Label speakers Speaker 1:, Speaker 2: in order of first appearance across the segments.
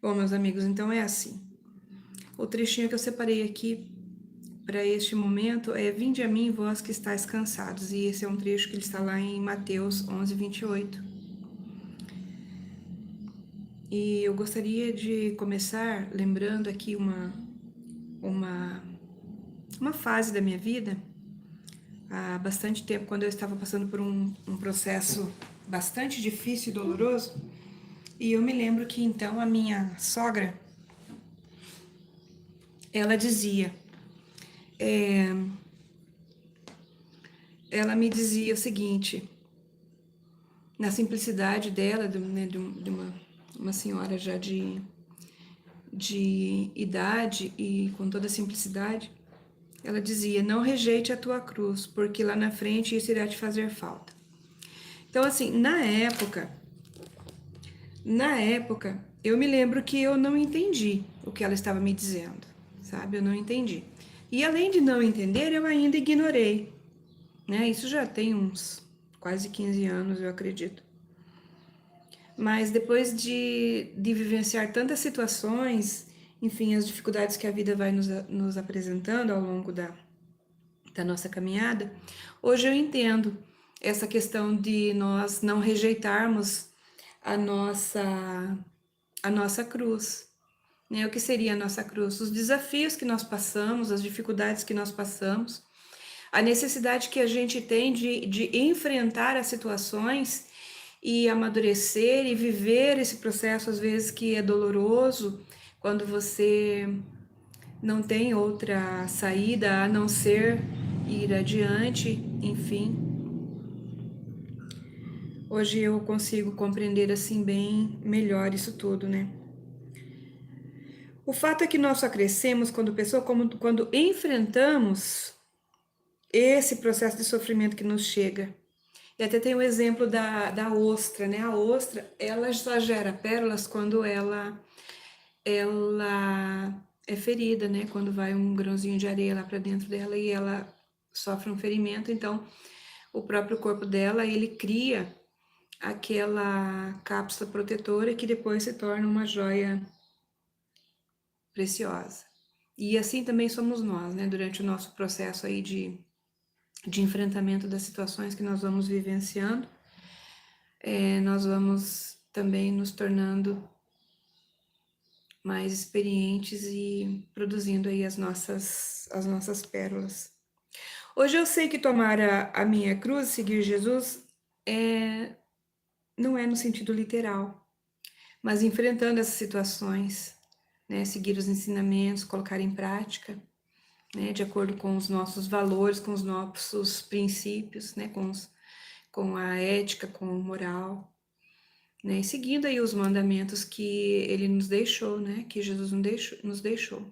Speaker 1: Bom, meus amigos, então é assim. O trechinho que eu separei aqui para este momento é: Vinde a mim, vós que estáis cansados. E esse é um trecho que ele está lá em Mateus 11:28. E eu gostaria de começar lembrando aqui uma, uma fase da minha vida, há bastante tempo, quando eu estava passando por um processo bastante difícil e doloroso. E eu me lembro que então a minha sogra, ela dizia, é, ela me dizia o seguinte, na simplicidade dela, né, de uma senhora já de idade e com toda a simplicidade, ela dizia: não rejeite a tua cruz, porque lá na frente isso irá te fazer falta. Então, assim, na época, eu me lembro que eu não entendi o que ela estava me dizendo, sabe? Eu não entendi. E além de não entender, eu ainda ignorei, né? Isso já tem uns quase 15 anos, eu acredito. Mas depois de vivenciar tantas situações, enfim, as dificuldades que a vida vai nos apresentando ao longo da nossa caminhada, hoje eu entendo essa questão de nós não rejeitarmos a nossa, a nossa cruz. Né? O que seria a nossa cruz? Os desafios que nós passamos, as dificuldades que nós passamos, a necessidade que a gente tem de enfrentar as situações e amadurecer e viver esse processo, às vezes, que é doloroso, quando você não tem outra saída a não ser ir adiante, enfim. Hoje eu consigo compreender assim bem melhor isso tudo, né? O fato é que nós só crescemos quando pessoa, quando enfrentamos esse processo de sofrimento que nos chega. E até tem o exemplo da ostra, né? A ostra, ela só gera pérolas quando ela é ferida, né? Quando vai um grãozinho de areia lá para dentro dela e ela sofre um ferimento, então o próprio corpo dela, ele cria aquela cápsula protetora que depois se torna uma joia preciosa. E assim também somos nós, né? Durante o nosso processo aí de enfrentamento das situações que nós vamos vivenciando, nós vamos também nos tornando mais experientes e produzindo aí as nossas pérolas. Hoje eu sei que tomar a minha cruz, seguir Jesus, não é no sentido literal, mas enfrentando essas situações, né, seguir os ensinamentos, colocar em prática, né, de acordo com os nossos valores, com os nossos princípios, né, com a ética, com a moral, né, e seguindo aí os mandamentos que ele nos deixou, né, que Jesus nos deixou.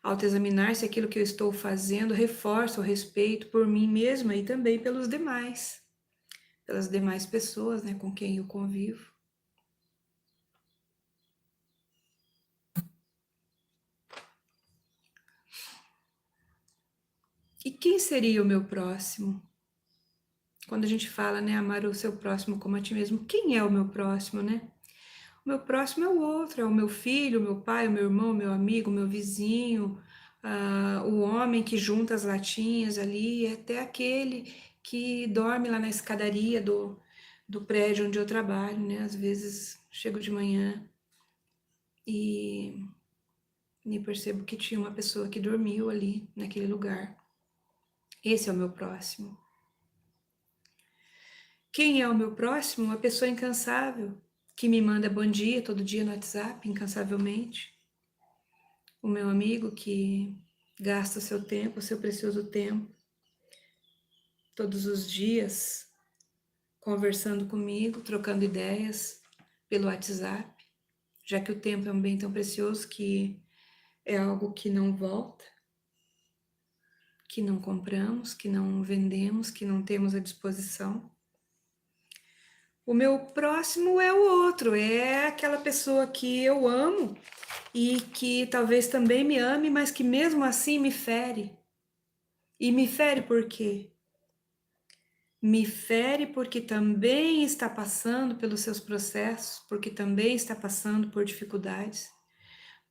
Speaker 1: Autoexaminar se aquilo que eu estou fazendo reforça o respeito por mim mesma e também pelos demais, pelas demais pessoas, né, com quem eu convivo. E quem seria o meu próximo? Quando a gente fala, né, amar o seu próximo como a ti mesmo, quem é o meu próximo, né? O meu próximo é o outro, é o meu filho, o meu pai, o meu irmão, o meu amigo, o meu vizinho, o homem que junta as latinhas ali, até aquele que dorme lá na escadaria do prédio onde eu trabalho, né? Às vezes chego de manhã e percebo que tinha uma pessoa que dormiu ali naquele lugar. Esse é o meu próximo. Quem é o meu próximo? Uma pessoa incansável, que me manda bom dia todo dia no WhatsApp, incansavelmente. O meu amigo que gasta o seu tempo, o seu precioso tempo, todos os dias, conversando comigo, trocando ideias pelo WhatsApp, já que o tempo é um bem tão precioso que é algo que não volta, que não compramos, que não vendemos, que não temos à disposição. O meu próximo é o outro, é aquela pessoa que eu amo e que talvez também me ame, mas que mesmo assim me fere. E me fere por quê? me fere porque também está passando pelos seus processos, porque também está passando por dificuldades,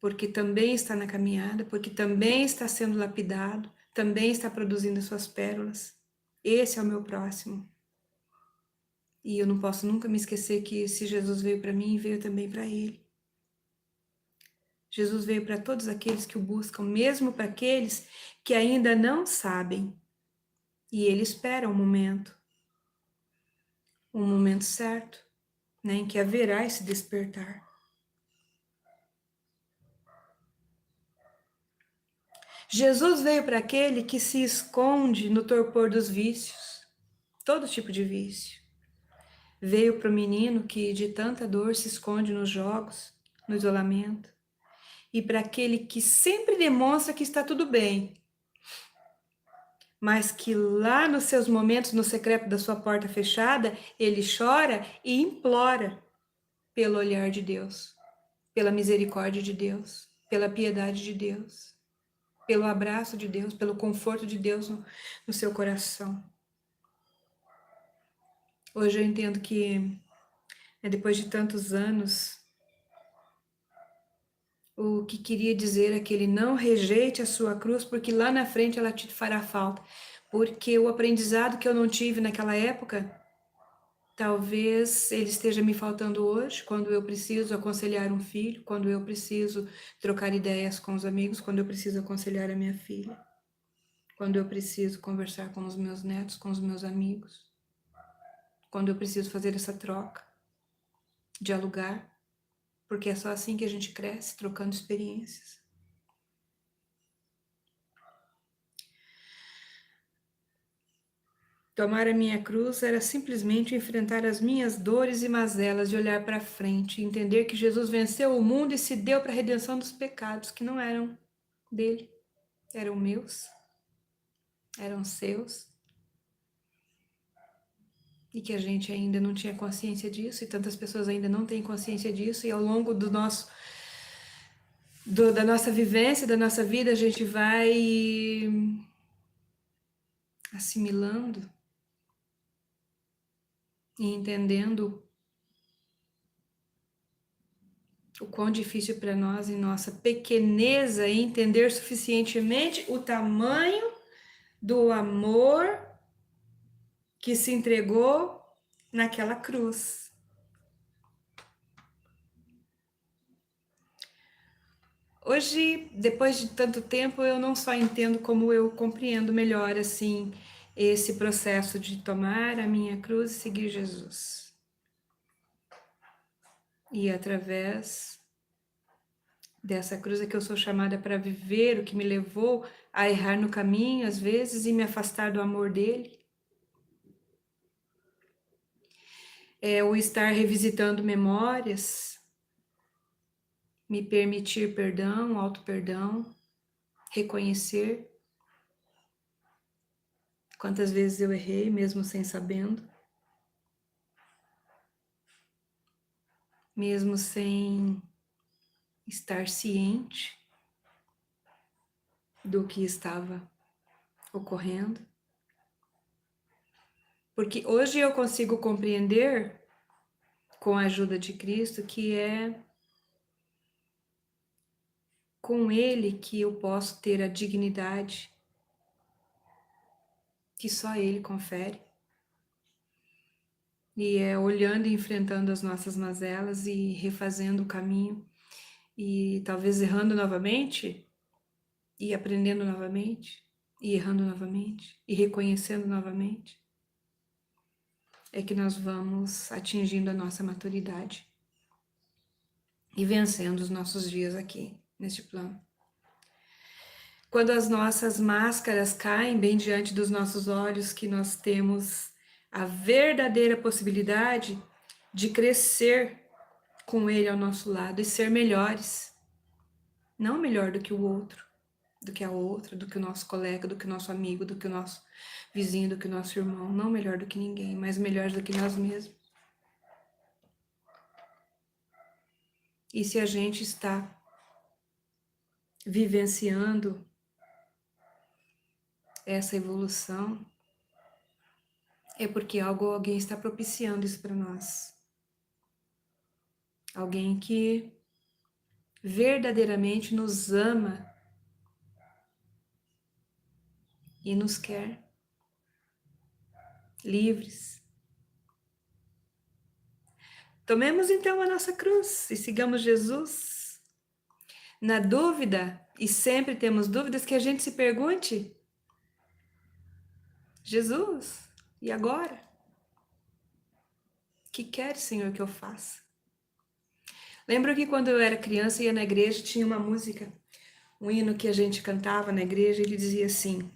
Speaker 1: porque também está na caminhada, porque também está sendo lapidado, também está produzindo suas pérolas. Esse é o meu próximo. E eu não posso nunca me esquecer que se Jesus veio para mim, veio também para ele. Jesus veio para todos aqueles que o buscam, mesmo para aqueles que ainda não sabem. E ele espera um momento certo, né, em que haverá esse despertar. Jesus veio para aquele que se esconde no torpor dos vícios, todo tipo de vício. Veio para o menino que de tanta dor se esconde nos jogos, no isolamento. E para aquele que sempre demonstra que está tudo bem, mas que lá nos seus momentos, no secreto da sua porta fechada, ele chora e implora pelo olhar de Deus, pela misericórdia de Deus, pela piedade de Deus, pelo abraço de Deus, pelo conforto de Deus no seu coração. Hoje eu entendo que, depois de tantos anos, o que queria dizer é que ele não rejeite a sua cruz, porque lá na frente ela te fará falta. Porque o aprendizado que eu não tive naquela época, talvez ele esteja me faltando hoje, quando eu preciso aconselhar um filho, quando eu preciso trocar ideias com os amigos, quando eu preciso aconselhar a minha filha, quando eu preciso conversar com os meus netos, com os meus amigos, quando eu preciso fazer essa troca, dialogar, porque é só assim que a gente cresce, trocando experiências. Tomar a minha cruz era simplesmente enfrentar as minhas dores e mazelas, de olhar para frente, entender que Jesus venceu o mundo e se deu para a redenção dos pecados que não eram dele, eram meus, eram seus, e que a gente ainda não tinha consciência disso, e tantas pessoas ainda não têm consciência disso, e ao longo da nossa vivência, da nossa vida, a gente vai assimilando e entendendo o quão difícil para nós, em nossa pequeneza, é entender suficientemente o tamanho do amor que se entregou naquela cruz. Hoje, depois de tanto tempo, eu não só entendo como eu compreendo melhor, assim, esse processo de tomar a minha cruz e seguir Jesus. E através dessa cruz é que eu sou chamada para viver o que me levou a errar no caminho, às vezes, e me afastar do amor dele. É o estar revisitando memórias, me permitir perdão, auto-perdão, reconhecer quantas vezes eu errei, mesmo sem sabendo, mesmo sem estar ciente do que estava ocorrendo. Porque hoje eu consigo compreender, com a ajuda de Cristo, que é com Ele que eu posso ter a dignidade que só Ele confere. E é olhando e enfrentando as nossas mazelas e refazendo o caminho, e talvez errando novamente, e aprendendo novamente, e errando novamente, e reconhecendo novamente, é que nós vamos atingindo a nossa maturidade e vencendo os nossos dias aqui, neste plano. Quando as nossas máscaras caem bem diante dos nossos olhos, que nós temos a verdadeira possibilidade de crescer com Ele ao nosso lado e ser melhores, não melhor do que o outro, do que a outra, do que o nosso colega, do que o nosso amigo, do que o nosso vizinho, do que o nosso irmão, não melhor do que ninguém, mas melhor do que nós mesmos. E se a gente está vivenciando essa evolução, é porque alguém está propiciando isso para nós. Alguém que verdadeiramente nos ama e nos quer livres. Tomemos então a nossa cruz e sigamos Jesus. Na dúvida, e sempre temos dúvidas, que a gente se pergunte: Jesus, e agora? O que queres, Senhor, que eu faça? Lembro que quando eu era criança ia na igreja, tinha uma música, um hino que a gente cantava na igreja, ele dizia assim: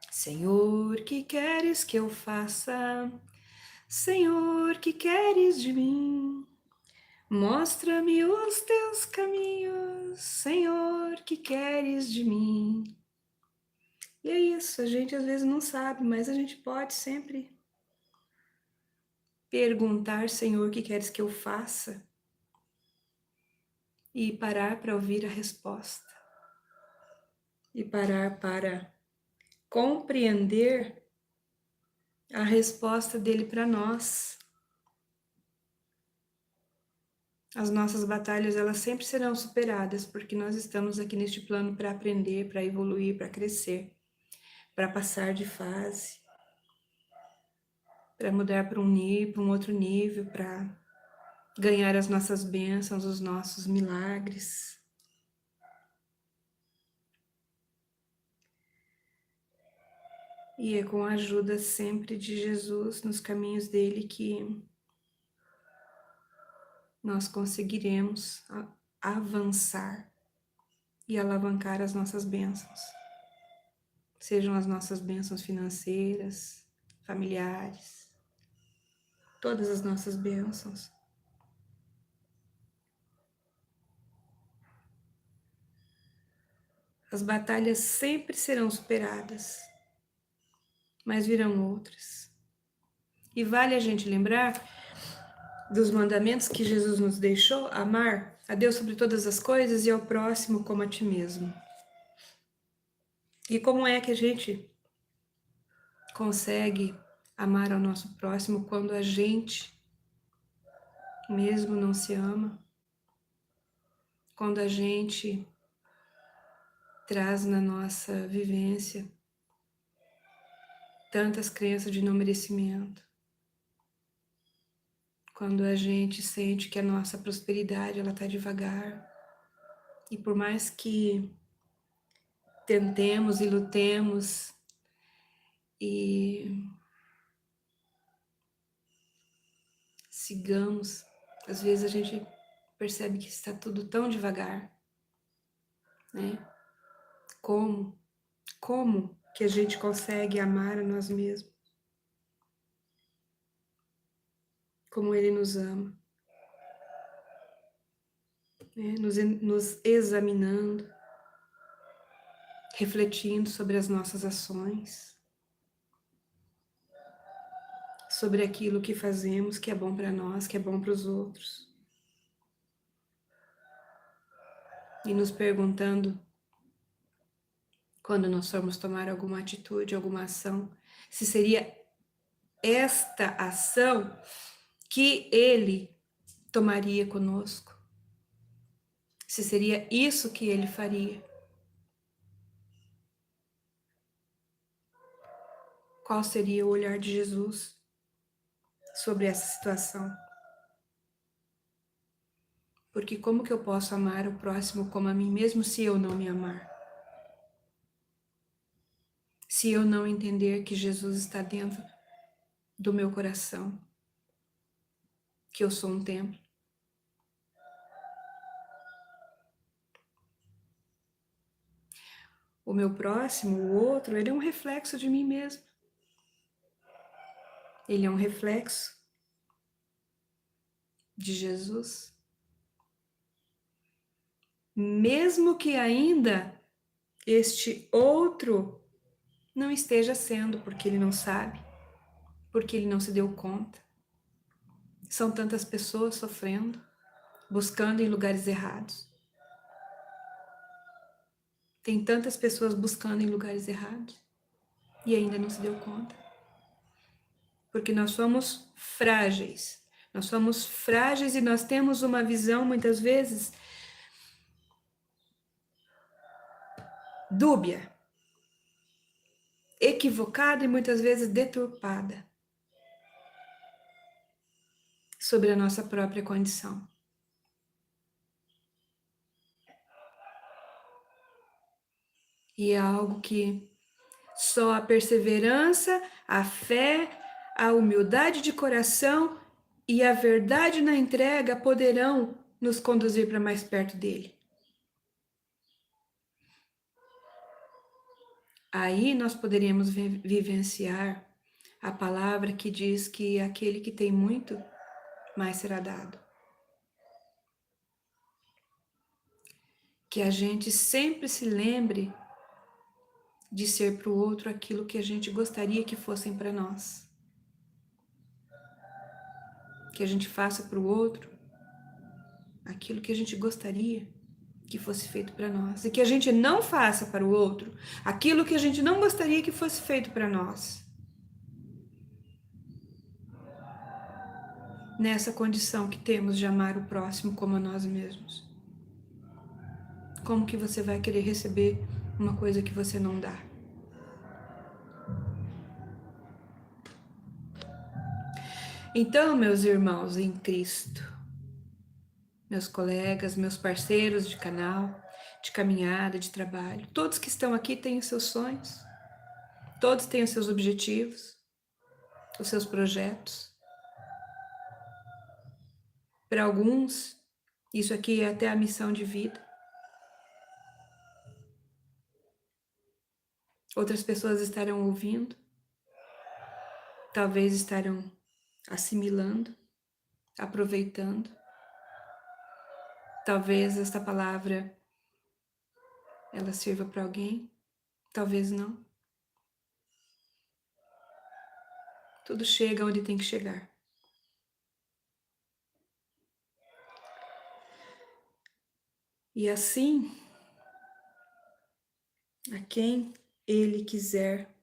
Speaker 1: Senhor, que queres que eu faça? Senhor, que queres de mim? Mostra-me os teus caminhos, Senhor, que queres de mim? E é isso, a gente às vezes não sabe, mas a gente pode sempre perguntar, Senhor, o que queres que eu faça? E parar para ouvir a resposta. E parar para compreender a resposta dele para nós. As nossas batalhas, elas sempre serão superadas, porque nós estamos aqui neste plano para aprender, para evoluir, para crescer, para passar de fase, para mudar para um outro nível, para ganhar as nossas bênçãos, os nossos milagres. E é com a ajuda sempre de Jesus, nos caminhos dele, que nós conseguiremos avançar e alavancar as nossas bênçãos. Sejam as nossas bênçãos financeiras, familiares, todas as nossas bênçãos. As batalhas sempre serão superadas, mas virão outras. E vale a gente lembrar dos mandamentos que Jesus nos deixou: amar a Deus sobre todas as coisas e ao próximo como a ti mesmo. E como é que a gente consegue amar ao nosso próximo quando a gente mesmo não se ama? Quando a gente traz na nossa vivência tantas crenças de não merecimento? Quando a gente sente que a nossa prosperidade ela está devagar, e por mais que tentemos e lutemos e sigamos, às vezes a gente percebe que está tudo tão devagar, né? Como que a gente consegue amar a nós mesmos? Como Ele nos ama, né? Nos examinando, refletindo sobre as nossas ações, sobre aquilo que fazemos, que é bom para nós, que é bom para os outros. E nos perguntando, quando nós formos tomar alguma atitude, alguma ação, se seria esta ação que Ele tomaria conosco, se seria isso que Ele faria. Qual seria o olhar de Jesus sobre essa situação? Porque como que eu posso amar o próximo como a mim mesmo se eu não me amar? Se eu não entender que Jesus está dentro do meu coração, que eu sou um templo. O meu próximo, o outro, ele é um reflexo de mim mesmo. Ele é um reflexo de Jesus. Mesmo que ainda este outro não esteja sendo, porque ele não sabe, porque ele não se deu conta. São tantas pessoas sofrendo, buscando em lugares errados. Tem tantas pessoas buscando em lugares errados e ainda não se deu conta. porque nós somos frágeis. Nós somos frágeis e nós temos uma visão, muitas vezes, dúbia, equivocada e muitas vezes deturpada sobre a nossa própria condição. E é algo que só a perseverança, a fé, a humildade de coração e a verdade na entrega poderão nos conduzir para mais perto dele. Aí nós poderíamos vivenciar a palavra que diz que aquele que tem muito, mais será dado. Que a gente sempre se lembre de ser para o outro aquilo que a gente gostaria que fossem para nós. Que a gente faça para o outro aquilo que a gente gostaria que fosse feito para nós. E que a gente não faça para o outro aquilo que a gente não gostaria que fosse feito para nós. Nessa condição que temos de amar o próximo como a nós mesmos. Como que você vai querer receber uma coisa que você não dá? Então, meus irmãos em Cristo, meus colegas, meus parceiros de canal, de caminhada, de trabalho, todos que estão aqui têm os seus sonhos, todos têm os seus objetivos, os seus projetos. Para alguns, isso aqui é até a missão de vida. Outras pessoas estarão ouvindo, talvez estarão assimilando, aproveitando. Talvez esta palavra ela sirva para alguém, talvez não. Tudo chega onde tem que chegar. E assim, a quem Ele quiser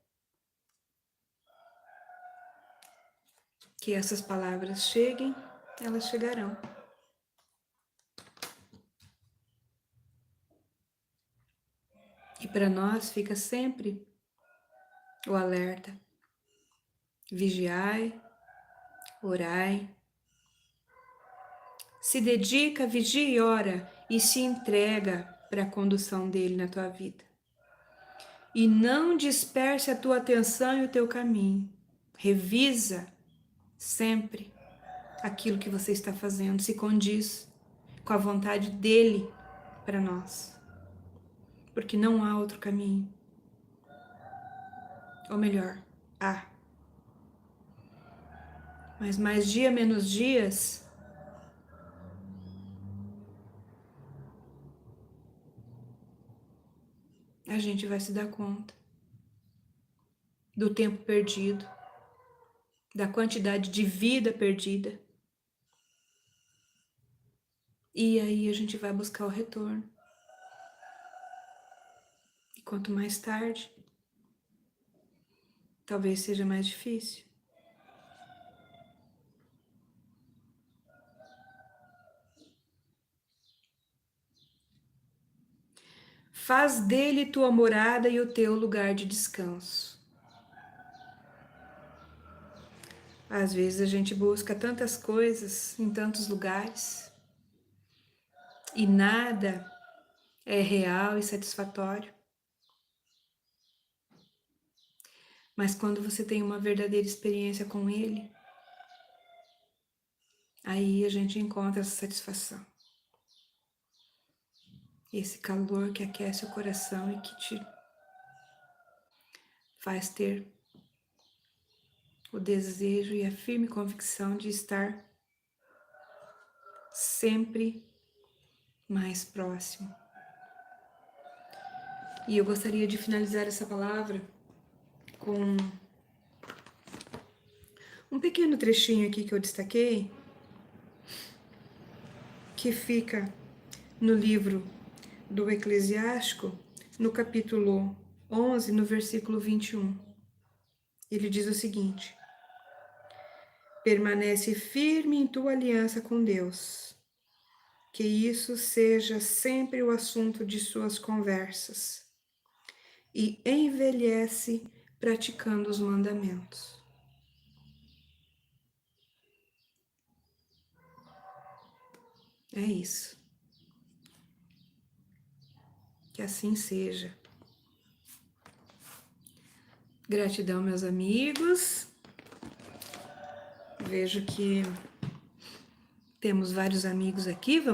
Speaker 1: que essas palavras cheguem, elas chegarão. E para nós fica sempre o alerta. Vigiai, orai. Se dedica, vigia e ora e se entrega para a condução dele na tua vida. E não disperse a tua atenção e o teu caminho. Revisa sempre aquilo que você está fazendo, se condiz com a vontade dele para nós. Porque não há outro caminho. Ou melhor, há. Mas mais dia menos dias, a gente vai se dar conta do tempo perdido, da quantidade de vida perdida. E aí a gente vai buscar o retorno. E quanto mais tarde, talvez seja mais difícil. Faz dele tua morada e o teu lugar de descanso. Às vezes a gente busca tantas coisas em tantos lugares e nada é real e satisfatório. Mas quando você tem uma verdadeira experiência com ele, aí a gente encontra essa satisfação. Esse calor que aquece o coração e que te faz ter o desejo e a firme convicção de estar sempre mais próximo. E eu gostaria de finalizar essa palavra com um pequeno trechinho aqui que eu destaquei, que fica no livro do Eclesiástico, no capítulo 11, no versículo 21. Ele diz o seguinte: Permanece firme em tua aliança com Deus. Que isso seja sempre o assunto de suas conversas. E envelhece praticando os mandamentos. É isso. Que assim seja. Gratidão, meus amigos. Vejo que temos vários amigos aqui.